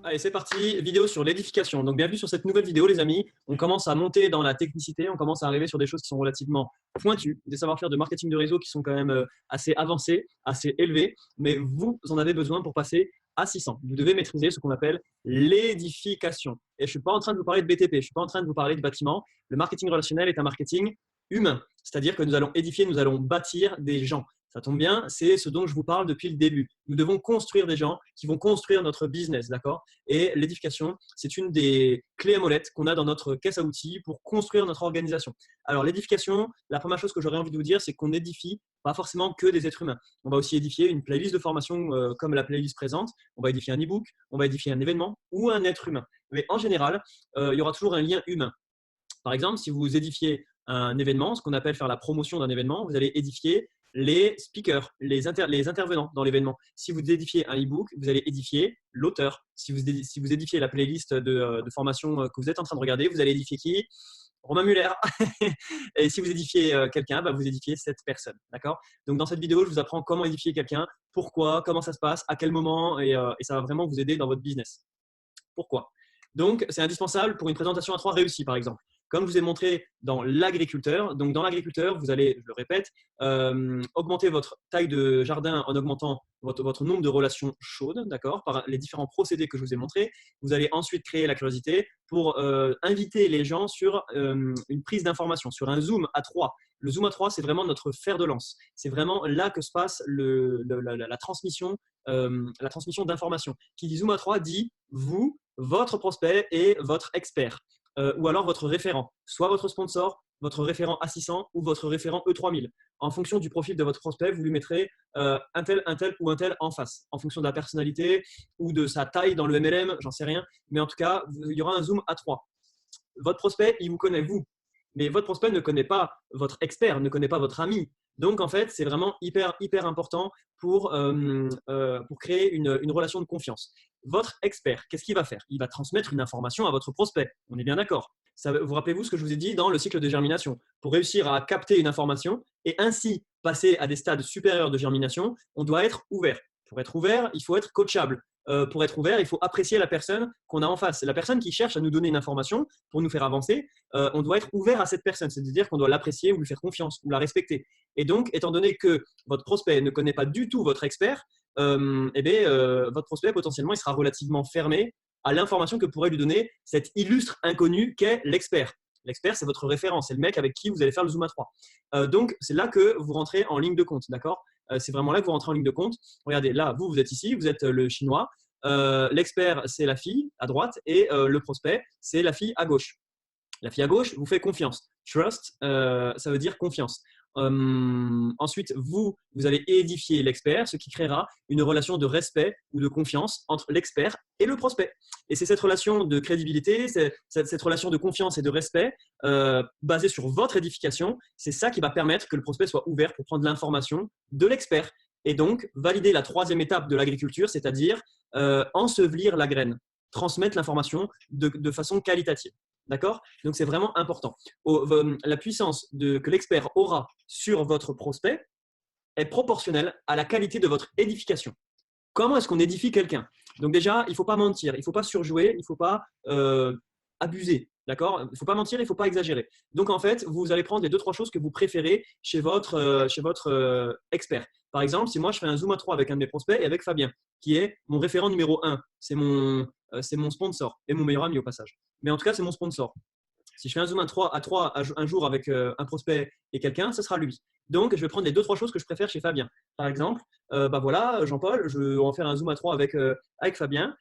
Allez, c'est parti, vidéo sur l'édification. Donc, bienvenue sur cette nouvelle vidéo, les amis. On commence à monter dans la technicité, on commence à arriver sur des choses qui sont relativement pointues, des savoir-faire de marketing de réseau qui sont quand même assez avancés, assez élevés, mais vous en avez besoin pour passer à 600. Vous devez maîtriser ce qu'on appelle l'édification. Et je ne suis pas en train de vous parler de BTP, je ne suis pas en train de vous parler de bâtiment. Le marketing relationnel est un marketing humain, c'est-à-dire que nous allons édifier, nous allons bâtir des gens. Ça tombe bien, c'est ce dont je vous parle depuis le début. Nous devons construire des gens qui vont construire notre business, d'accord? Et l'édification, c'est une des clés à molette qu'on a dans notre caisse à outils pour construire notre organisation. Alors, l'édification, la première chose que j'aurais envie de vous dire, c'est qu'on édifie pas forcément que des êtres humains. On va aussi édifier une playlist de formation comme la playlist présente. On va édifier un e-book, on va édifier un événement ou un être humain. Mais en général, il y aura toujours un lien humain. Par exemple, si vous édifiez un événement, ce qu'on appelle faire la promotion d'un événement, vous allez édifier les speakers, les intervenants dans l'événement. Si vous édifiez un e-book, vous allez édifier l'auteur. Si vous édifiez la playlist de formation que vous êtes en train de regarder, vous allez édifier qui? Romain Muller. Et si vous édifiez quelqu'un, vous édifiez cette personne. D'accord? Donc, dans cette vidéo, je vous apprends comment édifier quelqu'un, pourquoi, comment ça se passe, à quel moment, et ça va vraiment vous aider dans votre business. Pourquoi? Donc, c'est indispensable pour une présentation à 3 réussie, par exemple. Comme je vous ai montré dans l'agriculteur, donc dans l'agriculteur, vous allez, je le répète, augmenter votre taille de jardin en augmentant votre nombre de relations chaudes, d'accord, par les différents procédés que je vous ai montrés. Vous allez ensuite créer la curiosité pour inviter les gens sur une prise d'information, sur un zoom à 3. Le zoom à 3, c'est vraiment notre fer de lance. C'est vraiment là que se passe la transmission d'informations. Qui dit zoom à 3 dit vous, votre prospect et votre expert. Ou alors votre référent, soit votre sponsor, votre référent assistant ou votre référent E3000. En fonction du profil de votre prospect, vous lui mettrez un tel ou un tel en face, en fonction de la personnalité ou de sa taille dans le MLM, j'en sais rien. Mais en tout cas, il y aura un zoom à 3. Votre prospect, il vous connaît vous, mais votre prospect ne connaît pas votre expert, ne connaît pas votre ami. Donc, en fait, c'est vraiment hyper important pour créer une relation de confiance. Votre expert, qu'est-ce qu'il va faire? Il va transmettre une information à votre prospect. On est bien d'accord. Vous rappelez-vous ce que je vous ai dit dans le cycle de germination? Pour réussir à capter une information et ainsi passer à des stades supérieurs de germination, on doit être ouvert. Pour être ouvert, il faut être coachable. Pour être ouvert, il faut apprécier la personne qu'on a en face. La personne qui cherche à nous donner une information pour nous faire avancer, on doit être ouvert à cette personne. C'est-à-dire qu'on doit l'apprécier ou lui faire confiance ou la respecter. Et donc, étant donné que votre prospect ne connaît pas du tout votre expert, votre prospect, potentiellement, il sera relativement fermé à l'information que pourrait lui donner cet illustre inconnu qu'est l'expert. L'expert, c'est votre référent, c'est le mec avec qui vous allez faire le zoom à 3. Donc, c'est là que vous rentrez en ligne de compte, d'accord? C'est vraiment là que vous rentrez en ligne de compte. Regardez, là, vous êtes ici, vous êtes le chinois. L'expert, c'est la fille à droite et le prospect, c'est la fille à gauche. La fille à gauche vous fait confiance. Trust, ça veut dire confiance. Ensuite, vous allez édifier l'expert, ce qui créera une relation de respect ou de confiance entre l'expert et le prospect. Et c'est cette relation de crédibilité, cette relation de confiance et de respect basée sur votre édification, c'est ça qui va permettre que le prospect soit ouvert pour prendre l'information de l'expert. Et donc, valider la 3e étape de l'agriculture, c'est-à-dire ensevelir la graine, transmettre l'information de façon qualitative. D'accord? Donc, c'est vraiment important. La puissance que l'expert aura sur votre prospect est proportionnelle à la qualité de votre édification. Comment est-ce qu'on édifie quelqu'un? Donc déjà, il ne faut pas mentir, il ne faut pas surjouer, il ne faut pas abuser. D'accord? Il ne faut pas mentir, il ne faut pas exagérer. Donc, en fait, vous allez prendre les 2-3 choses que vous préférez chez votre expert. Par exemple, si moi, je fais un Zoom à 3 avec un de mes prospects et avec Fabien, qui est mon référent numéro 1, c'est mon sponsor et mon meilleur ami au passage. Mais en tout cas, c'est mon sponsor. Si je fais un Zoom à 3 un jour avec un prospect et quelqu'un, ce sera lui. Donc, je vais prendre les 2-3 choses que je préfère chez Fabien. Par exemple, voilà, Jean-Paul, je vais en faire un Zoom à 3 avec Fabien.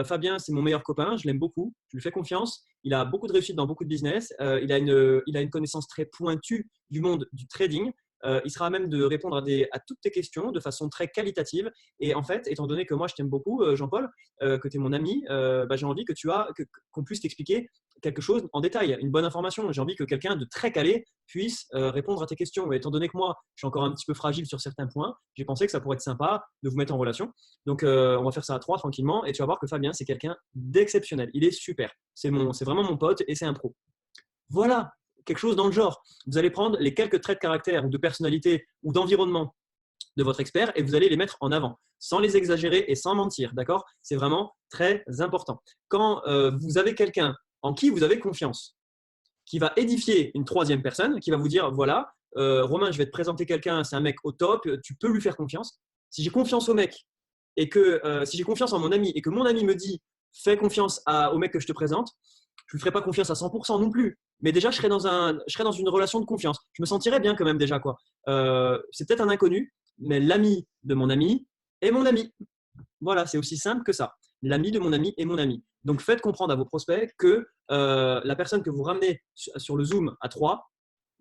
Fabien, c'est mon meilleur copain, je l'aime beaucoup, je lui fais confiance. Il a beaucoup de réussite dans beaucoup de business. Il a une connaissance très pointue du monde du trading. Il sera à même de répondre à toutes tes questions de façon très qualitative. Et en fait, étant donné que moi, je t'aime beaucoup, Jean-Paul, que tu es mon ami, j'ai envie qu'on puisse t'expliquer quelque chose en détail, une bonne information. J'ai envie que quelqu'un de très calé puisse répondre à tes questions. Et étant donné que moi, je suis encore un petit peu fragile sur certains points, j'ai pensé que ça pourrait être sympa de vous mettre en relation. Donc, on va faire ça à 3 tranquillement. Et tu vas voir que Fabien, c'est quelqu'un d'exceptionnel. Il est super. C'est vraiment mon pote et c'est un pro. Voilà, quelque chose dans le genre. Vous allez prendre les quelques traits de caractère ou de personnalité ou d'environnement de votre expert et vous allez les mettre en avant, sans les exagérer et sans mentir, d'accord? C'est vraiment très important. Quand vous avez quelqu'un en qui vous avez confiance, qui va édifier une troisième personne, qui va vous dire, voilà, Romain, je vais te présenter quelqu'un, c'est un mec au top, tu peux lui faire confiance. Si j'ai confiance au mec et que si j'ai confiance en mon ami et que mon ami me dit, fais confiance au mec que je te présente, je ne lui ferai pas confiance à 100% non plus. Mais déjà, je serai dans une relation de confiance. Je me sentirais bien quand même déjà, quoi. C'est peut-être un inconnu, mais l'ami de mon ami est mon ami. Voilà, c'est aussi simple que ça. L'ami de mon ami est mon ami. Donc, faites comprendre à vos prospects que la personne que vous ramenez sur le Zoom à 3,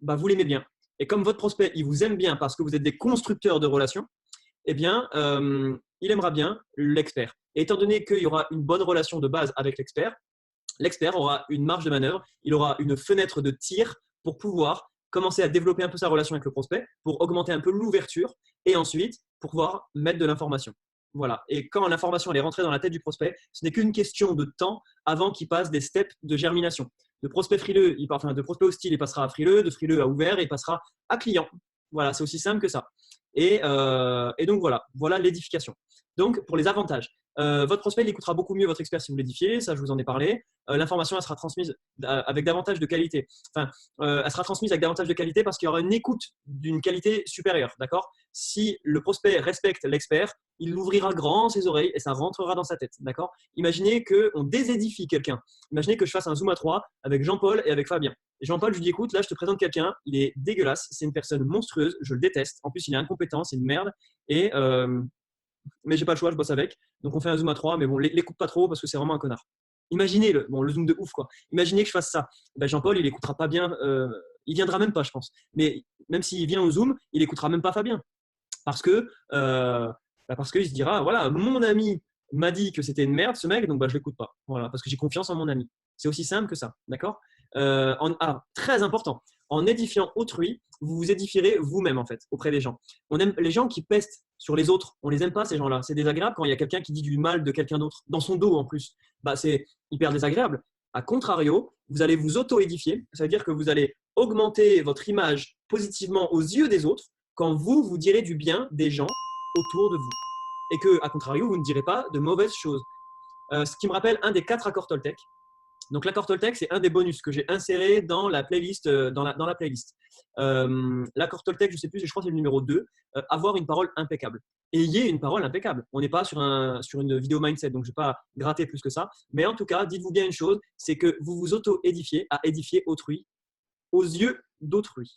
bah, vous l'aimez bien. Et comme votre prospect, il vous aime bien parce que vous êtes des constructeurs de relations, eh bien, il aimera bien l'expert. Et étant donné qu'il y aura une bonne relation de base avec l'expert aura une marge de manœuvre, il aura une fenêtre de tir pour pouvoir commencer à développer un peu sa relation avec le prospect, pour augmenter un peu l'ouverture et ensuite pour pouvoir mettre de l'information. Voilà. Et quand l'information elle est rentrée dans la tête du prospect, ce n'est qu'une question de temps avant qu'il passe des steps de germination. De prospect frileux, de prospect hostile, il passera à frileux, de frileux à ouvert, et il passera à client. Voilà, c'est aussi simple que ça. Et donc voilà l'édification. Donc pour les avantages, votre prospect il écoutera beaucoup mieux votre expert si vous l'édifiez, ça je vous en ai parlé. L'information elle sera transmise avec davantage de qualité. Enfin, elle sera transmise avec davantage de qualité parce qu'il y aura une écoute d'une qualité supérieure, d'accord? Si le prospect respecte l'expert, il ouvrira grand ses oreilles et ça rentrera dans sa tête, d'accord? Imaginez qu'on désédifie quelqu'un. Imaginez que je fasse un Zoom à 3 avec Jean-Paul et avec Fabien. Et Jean-Paul, je lui dis, écoute, là, je te présente quelqu'un, il est dégueulasse, c'est une personne monstrueuse, je le déteste. En plus, il est incompétent, c'est une merde. Et, mais j'ai pas le choix, je bosse avec. Donc, on fait un Zoom à 3, mais bon, l'écoute pas trop parce que c'est vraiment un connard. Imaginez le Zoom de ouf, quoi. Imaginez que je fasse ça. Ben, Jean-Paul, il écoutera pas bien, il viendra même pas, je pense. Mais même s'il vient au Zoom, il écoutera même pas Fabien. Parce que, parce qu'il se dira, voilà, mon ami m'a dit que c'était une merde, ce mec, donc bah, je l'écoute pas. Voilà, parce que j'ai confiance en mon ami. C'est aussi simple que ça, d'accord? Très important, en édifiant autrui, vous vous édifierez vous-même en fait auprès des gens. On aime les gens qui pestent sur les autres. On les aime pas ces gens-là. C'est désagréable quand il y a quelqu'un qui dit du mal de quelqu'un d'autre dans son dos en plus. Bah, c'est hyper désagréable. A contrario, vous allez vous auto-édifier. Ça veut dire que vous allez augmenter votre image positivement aux yeux des autres quand vous direz du bien des gens autour de vous. Et que, à contrario, vous ne direz pas de mauvaises choses. Ce qui me rappelle un des 4 accords Toltec. Donc, l'accord Toltec, c'est un des bonus que j'ai inséré dans la playlist. Playlist. L'accord Toltec, je ne sais plus, je crois que c'est le numéro 2. Avoir une parole impeccable. Ayez une parole impeccable. On n'est pas sur une vidéo mindset, donc je ne vais pas gratter plus que ça. Mais en tout cas, dites-vous bien une chose, c'est que vous vous auto-édifiez à édifier autrui aux yeux d'autrui.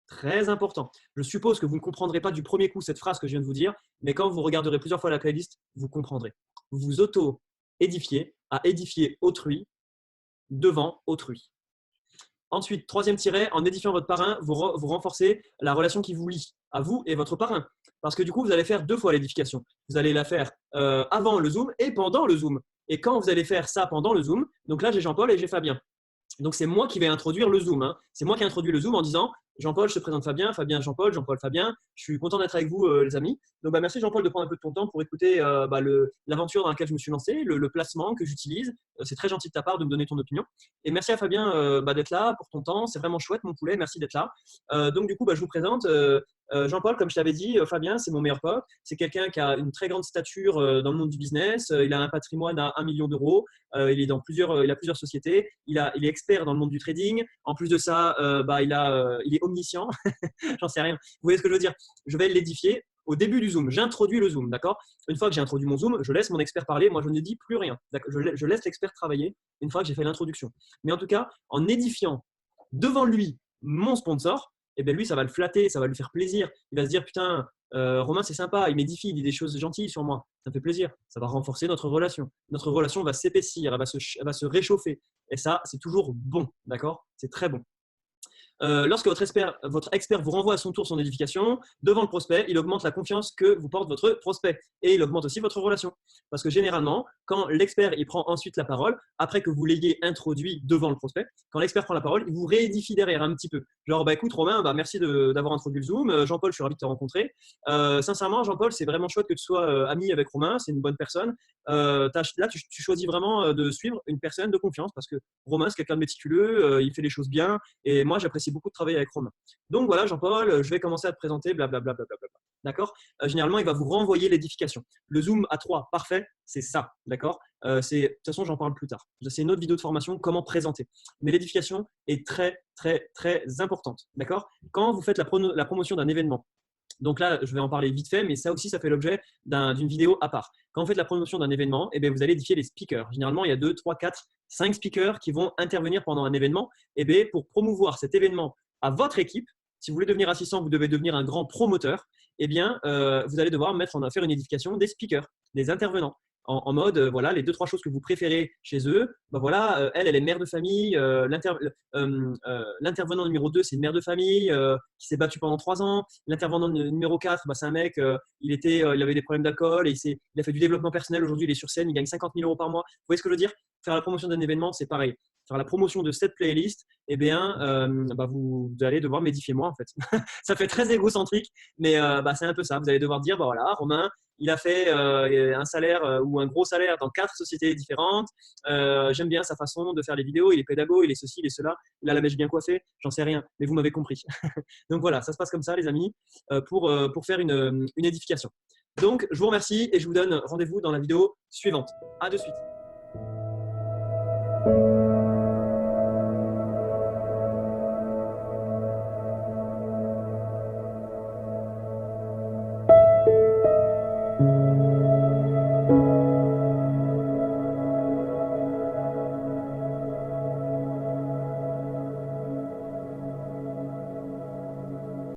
Très important. Je suppose que vous ne comprendrez pas du premier coup cette phrase que je viens de vous dire, mais quand vous regarderez plusieurs fois la playlist, vous comprendrez. Vous vous auto-édifiez à édifier autrui devant autrui. Ensuite, troisième tiret, en édifiant votre parrain, vous renforcez la relation qui vous lie à vous et votre parrain. Parce que du coup, vous allez faire 2 fois l'édification. Vous allez la faire avant le Zoom et pendant le Zoom. Et quand vous allez faire ça pendant le Zoom, donc là, j'ai Jean-Paul et j'ai Fabien. Donc, c'est moi qui vais introduire le Zoom. Hein. C'est moi qui introduis le Zoom en disant Jean-Paul, je te présente Fabien, Fabien, Jean-Paul, Jean-Paul, Fabien. Je suis content d'être avec vous, les amis. Donc, merci Jean-Paul de prendre un peu de ton temps pour écouter l'aventure dans laquelle je me suis lancé, le placement que j'utilise. C'est très gentil de ta part de me donner ton opinion. Et merci à Fabien d'être là pour ton temps. C'est vraiment chouette, mon poulet. Merci d'être là. Donc, du coup, je vous présente Jean-Paul, comme je t'avais dit, Fabien, c'est mon meilleur pote. C'est quelqu'un qui a une très grande stature dans le monde du business. Il a un patrimoine à 1 million d'euros. Il a plusieurs sociétés. Il est expert dans le monde du trading. En plus de ça, il est omniscient. J'en sais rien. Vous voyez ce que je veux dire? Je vais l'édifier au début du Zoom. J'introduis le Zoom, d'accord? Une fois que j'ai introduit mon Zoom, je laisse mon expert parler. Moi, je ne dis plus rien. Je laisse l'expert travailler une fois que j'ai fait l'introduction. Mais en tout cas, en édifiant devant lui mon sponsor, eh bien lui, ça va le flatter, ça va lui faire plaisir. Il va se dire, putain, Romain, c'est sympa, il m'édifie, il dit des choses gentilles sur moi. Ça me fait plaisir. Ça va renforcer notre relation. Notre relation va s'épaissir, elle va se réchauffer. Et ça, c'est toujours bon, d'accord? C'est très bon. Lorsque votre expert vous renvoie à son tour son édification, devant le prospect, il augmente la confiance que vous porte votre prospect et il augmente aussi votre relation. Parce que généralement, quand l'expert il prend ensuite la parole, après que vous l'ayez introduit devant le prospect, quand l'expert prend la parole, il vous réédifie derrière un petit peu. Genre, écoute Romain, merci d'avoir introduit le Zoom. Jean-Paul, je suis ravi de te rencontrer. Sincèrement, Jean-Paul, c'est vraiment chouette que tu sois ami avec Romain, c'est une bonne personne. Là, tu choisis vraiment de suivre une personne de confiance parce que Romain, c'est quelqu'un de méticuleux, il fait les choses bien et moi, j'apprécie beaucoup de travailler avec Romain. Donc voilà, Jean-Paul, je vais commencer à te présenter, blablabla. d'accord, généralement, il va vous renvoyer l'édification. Le zoom à 3, parfait, c'est ça, d'accord. De toute façon, j'en parle plus tard. C'est une autre vidéo de formation, comment présenter. Mais l'édification est très, très, très importante, d'accord. Quand vous faites la promotion d'un événement, donc là, je vais en parler vite fait, mais ça aussi, ça fait l'objet d'une vidéo à part. Quand vous faites la promotion d'un événement, eh bien, vous allez édifier les speakers. Généralement, il y a 2, 3, 4, 5 speakers qui vont intervenir pendant un événement. Eh bien, pour promouvoir cet événement à votre équipe, si vous voulez devenir assistant, vous devez devenir un grand promoteur, eh bien, vous allez devoir faire une édification des speakers, des intervenants. En mode, voilà, les 2-3 choses que vous préférez chez eux. Ben voilà, elle est mère de famille. L'intervenant numéro 2, c'est une mère de famille qui s'est battue pendant 3 ans. L'intervenant numéro 4, c'est un mec, il avait des problèmes d'alcool et il a fait du développement personnel. Aujourd'hui, il est sur scène, il gagne 50 000 € par mois. Vous voyez ce que je veux dire? Faire la promotion d'un événement, c'est pareil. Faire la promotion de cette playlist, eh bien, vous allez devoir m'édifier moi, en fait. Ça fait très égocentrique, mais c'est un peu ça. Vous allez devoir dire, voilà, Romain, il a fait un salaire ou un gros salaire dans 4 sociétés différentes. J'aime bien sa façon de faire les vidéos. Il est pédago, il est ceci, il est cela. Il a la mèche bien coiffée. J'en sais rien, mais vous m'avez compris. Donc voilà, ça se passe comme ça, les amis, pour faire une édification. Donc, je vous remercie et je vous donne rendez-vous dans la vidéo suivante. À de suite.